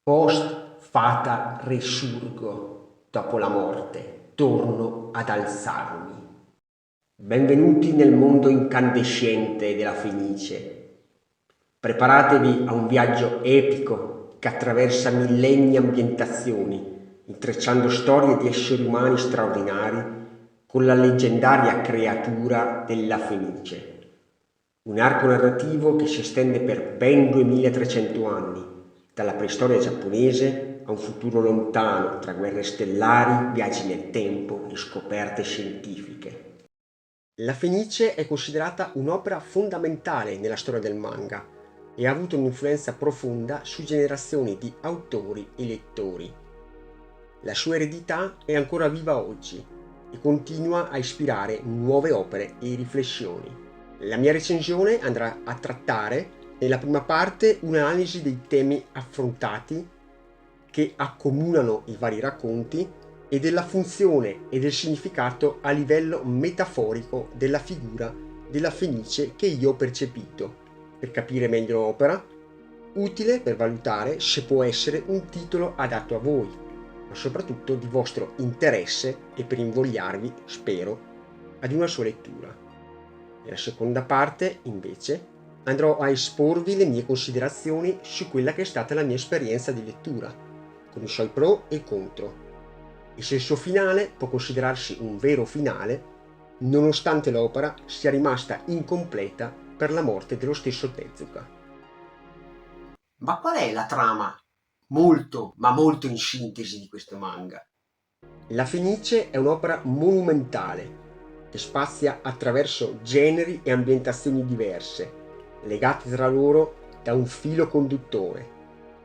Post fata resurgo, dopo la morte, torno ad alzarmi. Benvenuti nel mondo incandescente della Fenice. Preparatevi a un viaggio epico che attraversa millenni e ambientazioni, intrecciando storie di esseri umani straordinari con la leggendaria creatura della Fenice. Un arco narrativo che si estende per ben 2300 anni, dalla preistoria giapponese a un futuro lontano tra guerre stellari, viaggi nel tempo e scoperte scientifiche. La Fenice è considerata un'opera fondamentale nella storia del manga e ha avuto un'influenza profonda su generazioni di autori e lettori. La sua eredità è ancora viva oggi e continua a ispirare nuove opere e riflessioni. La mia recensione andrà a trattare nella prima parte un'analisi dei temi affrontati che accomunano i vari racconti e della funzione e del significato a livello metaforico della figura della Fenice che io ho percepito, per capire meglio l'opera, utile per valutare se può essere un titolo adatto a voi, ma soprattutto di vostro interesse e per invogliarvi, spero, ad una sua lettura. Nella seconda parte, invece, andrò a esporvi le mie considerazioni su quella che è stata la mia esperienza di lettura, con i suoi pro e contro, e se il suo finale può considerarsi un vero finale, nonostante l'opera sia rimasta incompleta per la morte dello stesso Tezuka. Ma qual è la trama? Molto, ma molto in sintesi di questo manga. La Fenice è un'opera monumentale che spazia attraverso generi e ambientazioni diverse, legate tra loro da un filo conduttore,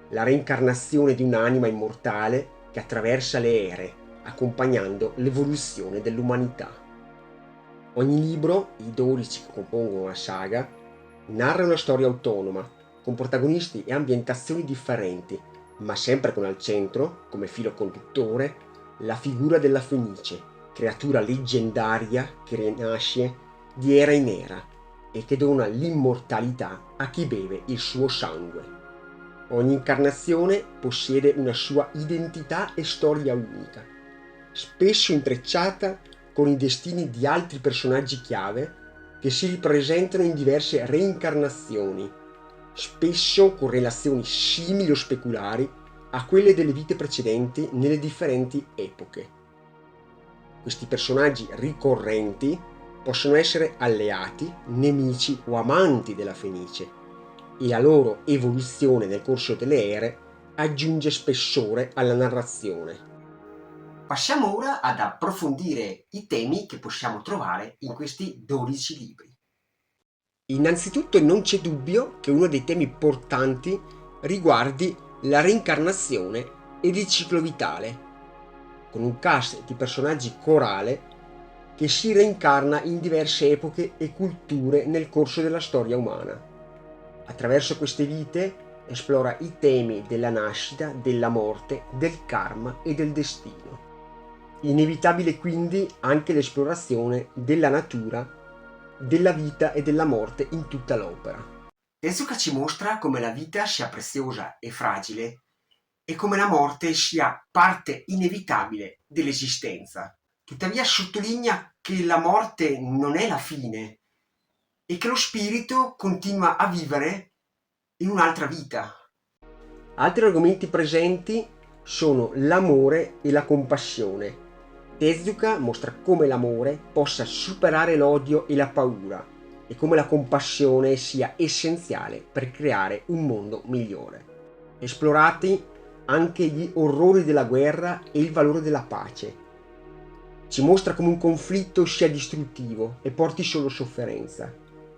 la reincarnazione di un'anima immortale che attraversa le ere, accompagnando l'evoluzione dell'umanità. Ogni libro, i 12 che compongono la saga, narra una storia autonoma, con protagonisti e ambientazioni differenti, ma sempre con al centro, come filo conduttore, la figura della Fenice, creatura leggendaria che rinasce di era in era e che dona l'immortalità a chi beve il suo sangue. Ogni incarnazione possiede una sua identità e storia unica, spesso intrecciata con i destini di altri personaggi chiave che si ripresentano in diverse reincarnazioni, spesso con relazioni simili o speculari a quelle delle vite precedenti nelle differenti epoche. Questi personaggi ricorrenti possono essere alleati, nemici o amanti della Fenice, e la loro evoluzione nel corso delle ere aggiunge spessore alla narrazione. Passiamo ora ad approfondire i temi che possiamo trovare in questi 12 libri. Innanzitutto non c'è dubbio che uno dei temi portanti riguardi la reincarnazione ed il ciclo vitale, con un cast di personaggi corale che si reincarna in diverse epoche e culture nel corso della storia umana. Attraverso queste vite esplora i temi della nascita, della morte, del karma e del destino. Inevitabile quindi anche l'esplorazione della natura, della vita e della morte in tutta l'opera. Tezuka ci mostra come la vita sia preziosa e fragile e come la morte sia parte inevitabile dell'esistenza. Tuttavia sottolinea che la morte non è la fine e che lo spirito continua a vivere in un'altra vita. Altri argomenti presenti sono l'amore e la compassione. Tezuka mostra come l'amore possa superare l'odio e la paura e come la compassione sia essenziale per creare un mondo migliore. Esplorati anche gli orrori della guerra e il valore della pace. Ci mostra come un conflitto sia distruttivo e porti solo sofferenza.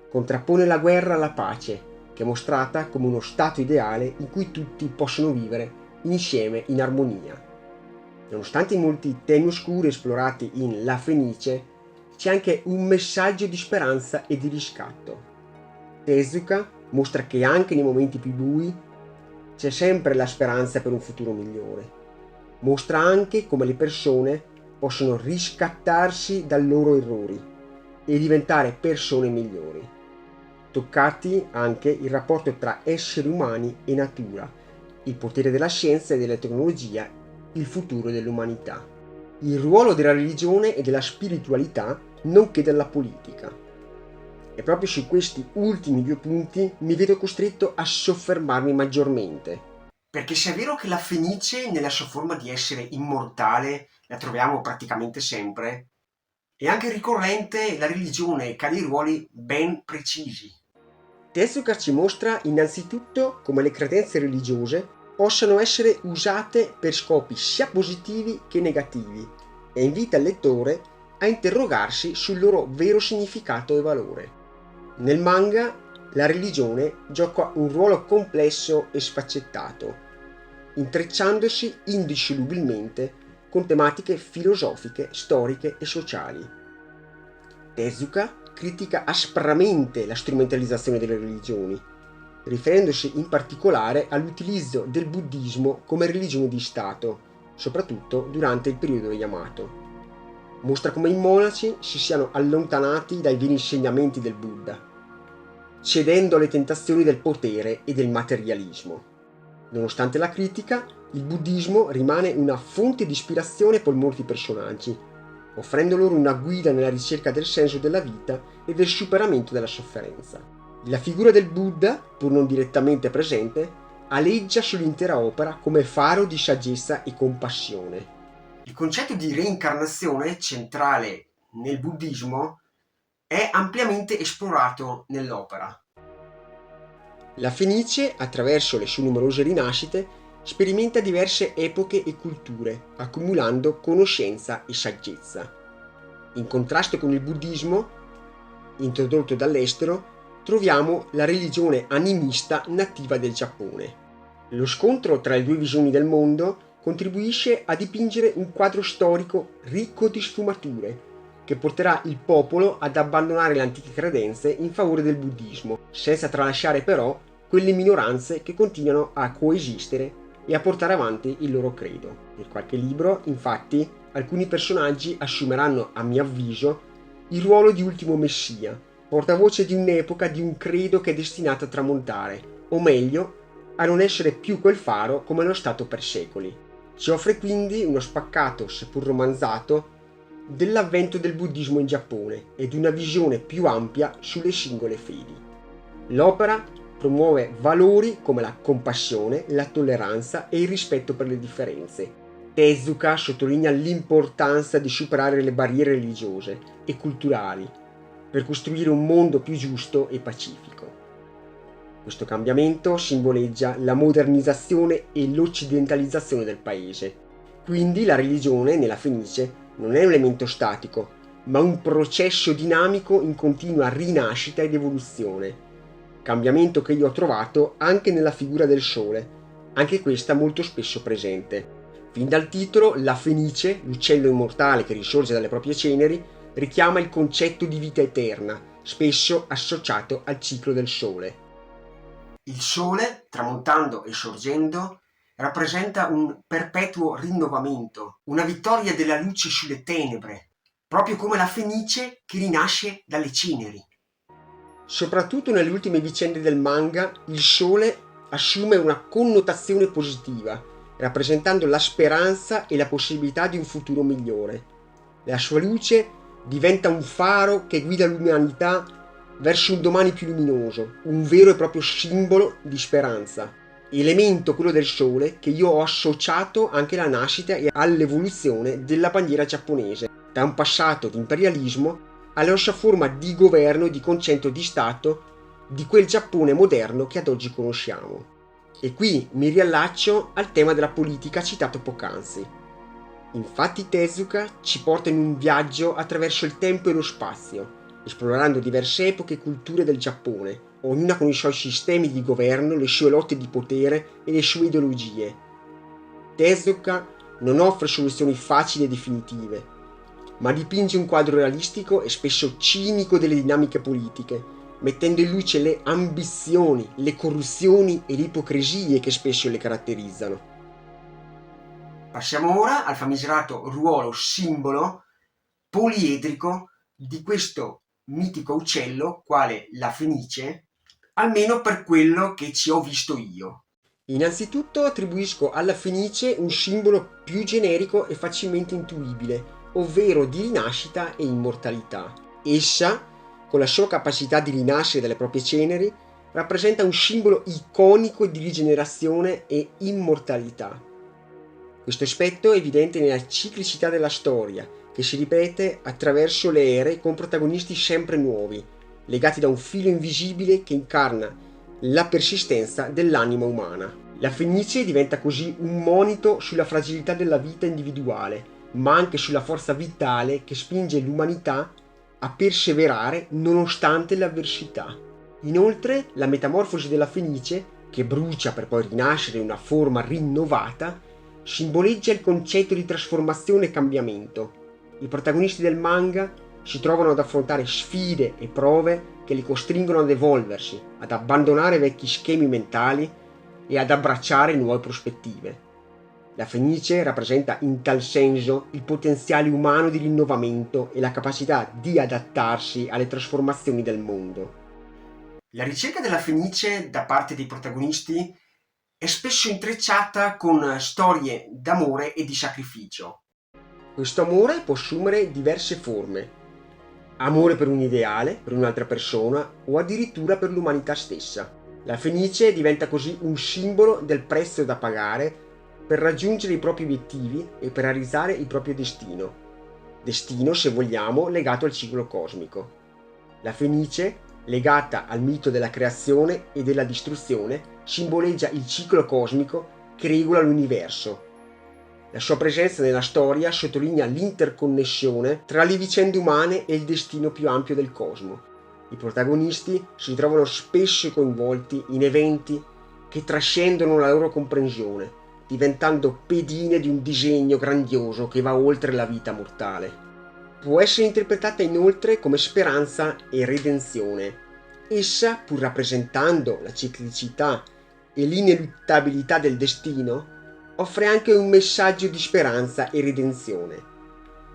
Contrappone la guerra alla pace, che è mostrata come uno stato ideale in cui tutti possono vivere insieme in armonia. Nonostante i molti temi oscuri esplorati in La Fenice, c'è anche un messaggio di speranza e di riscatto. Tezuka mostra che anche nei momenti più bui c'è sempre la speranza per un futuro migliore. Mostra anche come le persone possono riscattarsi dai loro errori e diventare persone migliori. Toccati anche il rapporto tra esseri umani e natura il potere della scienza e della tecnologia, il futuro dell'umanità, il ruolo della religione e della spiritualità, nonché della politica. E proprio su questi ultimi due punti mi vedo costretto a soffermarmi maggiormente. Perché se è vero che la Fenice, nella sua forma di essere immortale, la troviamo praticamente sempre, è anche ricorrente la religione che ha dei ruoli ben precisi. Tezuka ci mostra innanzitutto come le credenze religiose possano essere usate per scopi sia positivi che negativi e invita il lettore a interrogarsi sul loro vero significato e valore. Nel manga la religione gioca un ruolo complesso e sfaccettato, intrecciandosi indissolubilmente con tematiche filosofiche, storiche e sociali. Tezuka critica aspramente la strumentalizzazione delle religioni, riferendosi in particolare all'utilizzo del buddismo come religione di Stato, soprattutto durante il periodo Yamato. Mostra come i monaci si siano allontanati dai veri insegnamenti del Buddha, cedendo alle tentazioni del potere e del materialismo. Nonostante la critica, il buddismo rimane una fonte di ispirazione per molti personaggi, offrendo loro una guida nella ricerca del senso della vita e del superamento della sofferenza. La figura del Buddha, pur non direttamente presente, aleggia sull'intera opera come faro di saggezza e compassione. Il concetto di reincarnazione, centrale nel buddismo, è ampiamente esplorato nell'opera. La Fenice, attraverso le sue numerose rinascite, sperimenta diverse epoche e culture, accumulando conoscenza e saggezza. In contrasto con il buddismo, introdotto dall'estero, troviamo la religione animista nativa del Giappone. Lo scontro tra le due visioni del mondo contribuisce a dipingere un quadro storico ricco di sfumature, che porterà il popolo ad abbandonare le antiche credenze in favore del buddismo, senza tralasciare però quelle minoranze che continuano a coesistere e a portare avanti il loro credo. In qualche libro, infatti, alcuni personaggi assumeranno, a mio avviso, il ruolo di ultimo messia, portavoce di un'epoca, di un credo che è destinato a tramontare, o meglio, a non essere più quel faro come lo è stato per secoli. Ci offre quindi uno spaccato, seppur romanzato, dell'avvento del buddismo in Giappone ed una visione più ampia sulle singole fedi. L'opera promuove valori come la compassione, la tolleranza e il rispetto per le differenze. Tezuka sottolinea l'importanza di superare le barriere religiose e culturali per costruire un mondo più giusto e pacifico. Questo cambiamento simboleggia la modernizzazione e l'occidentalizzazione del paese. Quindi la religione, nella Fenice, non è un elemento statico, ma un processo dinamico in continua rinascita ed evoluzione. Cambiamento che io ho trovato anche nella figura del sole, anche questa molto spesso presente. Fin dal titolo, la Fenice, l'uccello immortale che risorge dalle proprie ceneri, richiama il concetto di vita eterna, spesso associato al ciclo del sole. Il sole, tramontando e sorgendo, rappresenta un perpetuo rinnovamento, una vittoria della luce sulle tenebre, proprio come la Fenice che rinasce dalle ceneri. Soprattutto nelle ultime vicende del manga, il sole assume una connotazione positiva, rappresentando la speranza e la possibilità di un futuro migliore. La sua luce diventa un faro che guida l'umanità verso un domani più luminoso, un vero e proprio simbolo di speranza. Elemento, quello del sole, che io ho associato anche alla nascita e all'evoluzione della bandiera giapponese, da un passato di imperialismo alla sua forma di governo e di concetto di Stato di quel Giappone moderno che ad oggi conosciamo. E qui mi riallaccio al tema della politica citato poc'anzi. Infatti Tezuka ci porta in un viaggio attraverso il tempo e lo spazio, esplorando diverse epoche e culture del Giappone, ognuna con i suoi sistemi di governo, le sue lotte di potere e le sue ideologie. Tezuka non offre soluzioni facili e definitive, ma dipinge un quadro realistico e spesso cinico delle dinamiche politiche, mettendo in luce le ambizioni, le corruzioni e le ipocrisie che spesso le caratterizzano. Passiamo ora al famigerato ruolo simbolo poliedrico di questo mitico uccello, quale la Fenice, almeno per quello che ci ho visto io. Innanzitutto attribuisco alla Fenice un simbolo più generico e facilmente intuibile, ovvero di rinascita e immortalità. Essa, con la sua capacità di rinascere dalle proprie ceneri, rappresenta un simbolo iconico di rigenerazione e immortalità. Questo aspetto è evidente nella ciclicità della storia, che si ripete attraverso le ere con protagonisti sempre nuovi, legati da un filo invisibile che incarna la persistenza dell'anima umana. La Fenice diventa così un monito sulla fragilità della vita individuale, ma anche sulla forza vitale che spinge l'umanità a perseverare nonostante l'avversità. Inoltre, la metamorfosi della Fenice, che brucia per poi rinascere in una forma rinnovata, simboleggia il concetto di trasformazione e cambiamento. I protagonisti del manga si trovano ad affrontare sfide e prove che li costringono ad evolversi, ad abbandonare vecchi schemi mentali e ad abbracciare nuove prospettive. La Fenice rappresenta in tal senso il potenziale umano di rinnovamento e la capacità di adattarsi alle trasformazioni del mondo. La ricerca della Fenice da parte dei protagonisti è spesso intrecciata con storie d'amore e di sacrificio. Questo amore può assumere diverse forme: amore per un ideale, per un'altra persona o addirittura per l'umanità stessa. La Fenice diventa così un simbolo del prezzo da pagare per raggiungere i propri obiettivi e per realizzare il proprio destino. Destino, se vogliamo, legato al ciclo cosmico. La Fenice, legata al mito della creazione e della distruzione, simboleggia il ciclo cosmico che regola l'universo. La sua presenza nella storia sottolinea l'interconnessione tra le vicende umane e il destino più ampio del cosmo. I protagonisti si trovano spesso coinvolti in eventi che trascendono la loro comprensione, diventando pedine di un disegno grandioso che va oltre la vita mortale. Può essere interpretata inoltre come speranza e redenzione. Essa, pur rappresentando la ciclicità e l'ineluttabilità del destino, offre anche un messaggio di speranza e redenzione.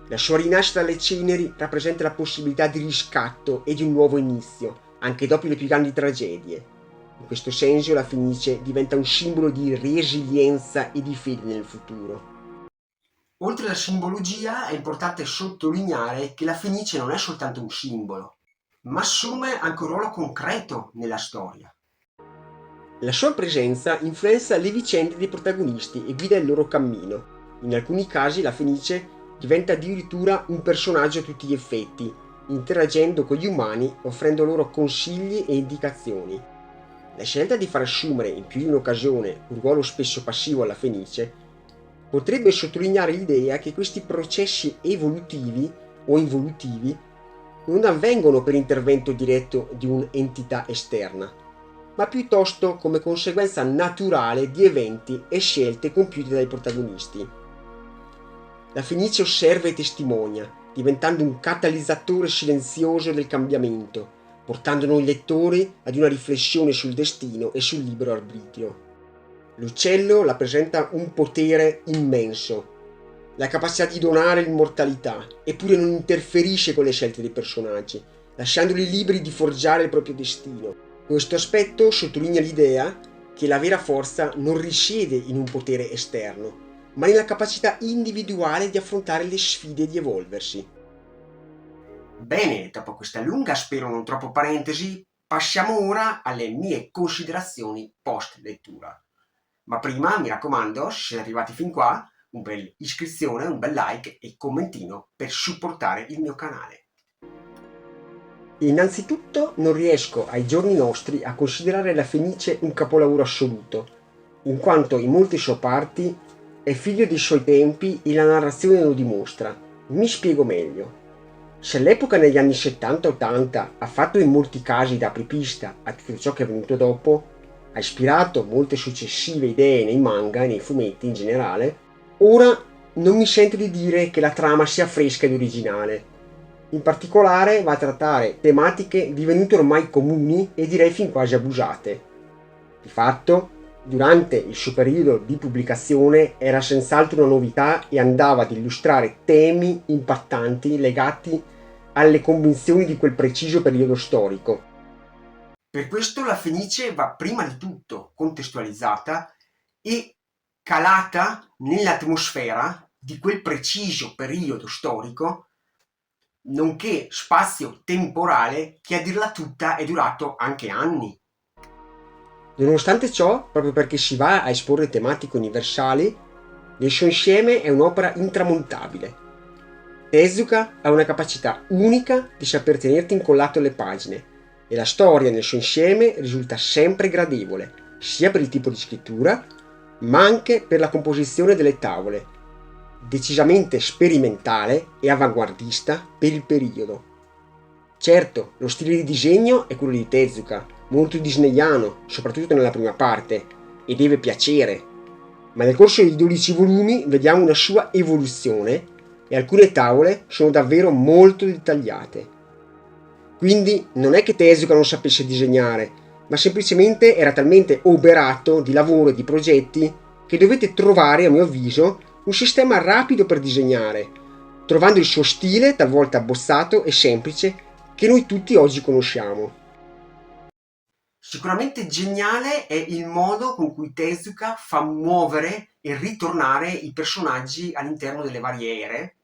La sua rinascita dalle ceneri rappresenta la possibilità di riscatto e di un nuovo inizio, anche dopo le più grandi tragedie. In questo senso la Fenice diventa un simbolo di resilienza e di fede nel futuro. Oltre alla simbologia è importante sottolineare che la Fenice non è soltanto un simbolo, ma assume anche un ruolo concreto nella storia. La sua presenza influenza le vicende dei protagonisti e guida il loro cammino. In alcuni casi la Fenice diventa addirittura un personaggio a tutti gli effetti, interagendo con gli umani, offrendo loro consigli e indicazioni. La scelta di far assumere in più di un'occasione un ruolo spesso passivo alla Fenice potrebbe sottolineare l'idea che questi processi evolutivi o involutivi non avvengono per intervento diretto di un'entità esterna, ma piuttosto come conseguenza naturale di eventi e scelte compiute dai protagonisti. La Fenice osserva e testimonia, diventando un catalizzatore silenzioso del cambiamento, portando noi lettori ad una riflessione sul destino e sul libero arbitrio. L'uccello rappresenta un potere immenso, la capacità di donare l'immortalità, eppure non interferisce con le scelte dei personaggi, lasciandoli liberi di forgiare il proprio destino. Questo aspetto sottolinea l'idea che la vera forza non risiede in un potere esterno, ma nella capacità individuale di affrontare le sfide e di evolversi. Bene, dopo questa lunga, spero non troppo parentesi, passiamo ora alle mie considerazioni post lettura. Ma prima, mi raccomando, se siete arrivati fin qua, un bel iscrizione, un bel like e commentino per supportare il mio canale. Innanzitutto non riesco ai giorni nostri a considerare la Fenice un capolavoro assoluto, in quanto in molte sue parti è figlio dei suoi tempi e la narrazione lo dimostra. Mi spiego meglio. Se all'epoca negli anni 70-80 ha fatto in molti casi da apripista a tutto ciò che è venuto dopo, ha ispirato molte successive idee nei manga e nei fumetti in generale, ora non mi sento di dire che la trama sia fresca ed originale. In particolare va a trattare tematiche divenute ormai comuni e direi fin quasi abusate. Di fatto, durante il suo periodo di pubblicazione era senz'altro una novità e andava ad illustrare temi impattanti legati alle convinzioni di quel preciso periodo storico. Per questo la Fenice va prima di tutto contestualizzata e calata nell'atmosfera di quel preciso periodo storico, nonché spazio temporale che a dirla tutta è durato anche anni. Nonostante ciò, proprio perché si va a esporre tematiche universali, nel suo insieme è un'opera intramontabile. Tezuka ha una capacità unica di saper tenerti incollato alle pagine e la storia nel suo insieme risulta sempre gradevole, sia per il tipo di scrittura, ma anche per la composizione delle tavole, decisamente sperimentale e avanguardista per il periodo. Certo, lo stile di disegno è quello di Tezuka, molto disneyano, soprattutto nella prima parte, e deve piacere, ma nel corso dei 12 volumi vediamo una sua evoluzione e alcune tavole sono davvero molto dettagliate. Quindi non è che Tezuka non sapesse disegnare, ma semplicemente era talmente oberato di lavoro e di progetti che dovete trovare, a mio avviso, un sistema rapido per disegnare, trovando il suo stile, talvolta abbozzato e semplice, che noi tutti oggi conosciamo. Sicuramente geniale è il modo con cui Tezuka fa muovere e ritornare i personaggi all'interno delle varie ere,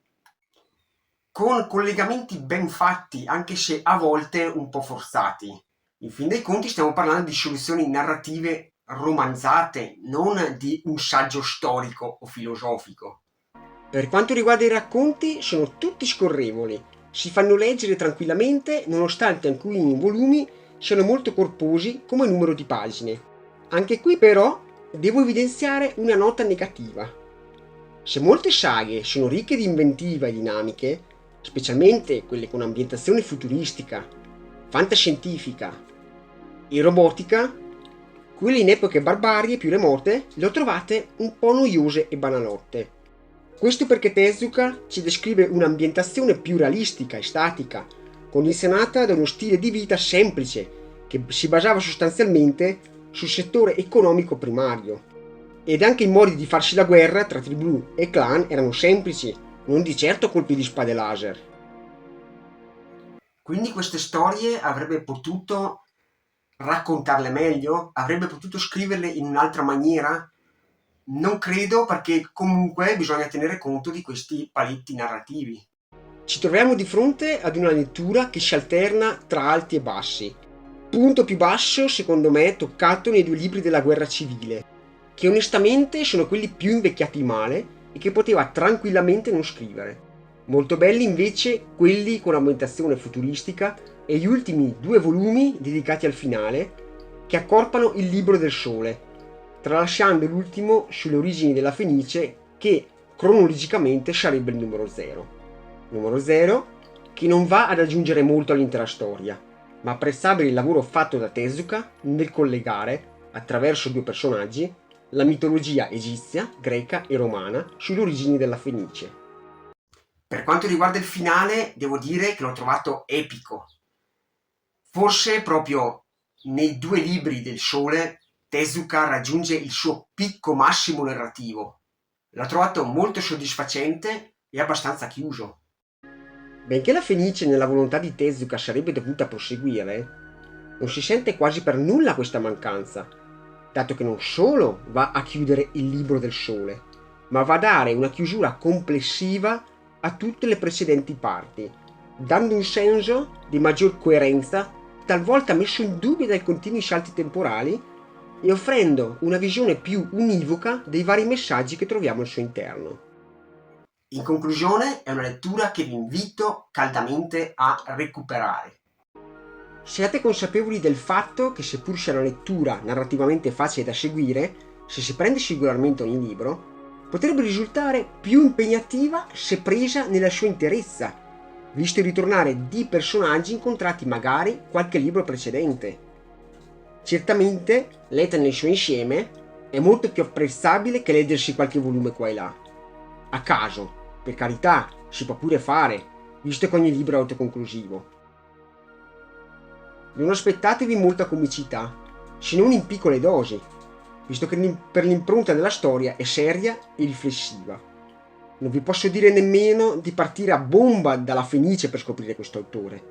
con collegamenti ben fatti, anche se a volte un po' forzati. In fin dei conti stiamo parlando di soluzioni narrative romanzate, non di un saggio storico o filosofico. Per quanto riguarda i racconti, sono tutti scorrevoli, si fanno leggere tranquillamente nonostante alcuni volumi siano molto corposi come numero di pagine. Anche qui però devo evidenziare una nota negativa. Se molte saghe sono ricche di inventiva e dinamiche, specialmente quelle con ambientazione futuristica, fantascientifica e robotica, quelle in epoche barbarie più remote le ho trovate un po' noiose e banalotte. Questo perché Tezuka ci descrive un'ambientazione più realistica e statica, condizionata da uno stile di vita semplice che si basava sostanzialmente sul settore economico primario. Ed anche i modi di farsi la guerra tra tribù e clan erano semplici, non di certo colpi di spade laser. Quindi queste storie avrebbe potuto raccontarle meglio? Avrebbe potuto scriverle in un'altra maniera? Non credo, perché comunque bisogna tenere conto di questi paletti narrativi. Ci troviamo di fronte ad una lettura che si alterna tra alti e bassi. Punto più basso, secondo me, toccato nei due libri della guerra civile, che onestamente sono quelli più invecchiati male e che poteva tranquillamente non scrivere. Molto belli invece quelli con ambientazione futuristica e gli ultimi due volumi dedicati al finale, che accorpano il libro del sole, tralasciando l'ultimo sulle origini della Fenice, che cronologicamente sarebbe il numero 0. Numero 0 che non va ad aggiungere molto all'intera storia, ma apprezzabile il lavoro fatto da Tezuka nel collegare, attraverso due personaggi, la mitologia egizia, greca e romana sulle origini della Fenice. Per quanto riguarda il finale, devo dire che l'ho trovato epico. Forse proprio nei due libri del Sole Tezuka raggiunge il suo picco massimo narrativo. L'ho trovato molto soddisfacente e abbastanza chiuso. Benché la Fenice nella volontà di Tezuka sarebbe dovuta proseguire, non si sente quasi per nulla questa mancanza, dato che non solo va a chiudere il libro del Sole, ma va a dare una chiusura complessiva a tutte le precedenti parti, dando un senso di maggior coerenza, talvolta messo in dubbio dai continui salti temporali, e offrendo una visione più univoca dei vari messaggi che troviamo al suo interno. In conclusione, è una lettura che vi invito caldamente a recuperare. Siate consapevoli del fatto che, seppur sia una lettura narrativamente facile da seguire, se si prende singolarmente ogni libro, potrebbe risultare più impegnativa se presa nella sua interezza, visto il ritornare di personaggi incontrati magari qualche libro precedente. Certamente, letta nel suo insieme, è molto più apprezzabile che leggersi qualche volume qua e là. A caso, per carità, si può pure fare, visto che ogni libro è autoconclusivo. Non aspettatevi molta comicità, se non in piccole dosi, visto che per l'impronta della storia è seria e riflessiva. Non vi posso dire nemmeno di partire a bomba dalla Fenice per scoprire questo autore.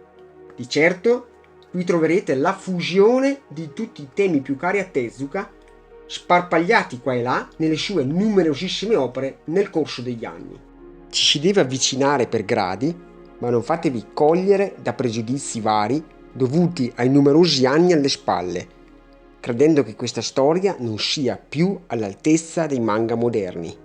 Di certo, qui troverete la fusione di tutti i temi più cari a Tezuka sparpagliati qua e là nelle sue numerosissime opere nel corso degli anni. Ci si deve avvicinare per gradi, ma non fatevi cogliere da pregiudizi vari dovuti ai numerosi anni alle spalle, credendo che questa storia non sia più all'altezza dei manga moderni.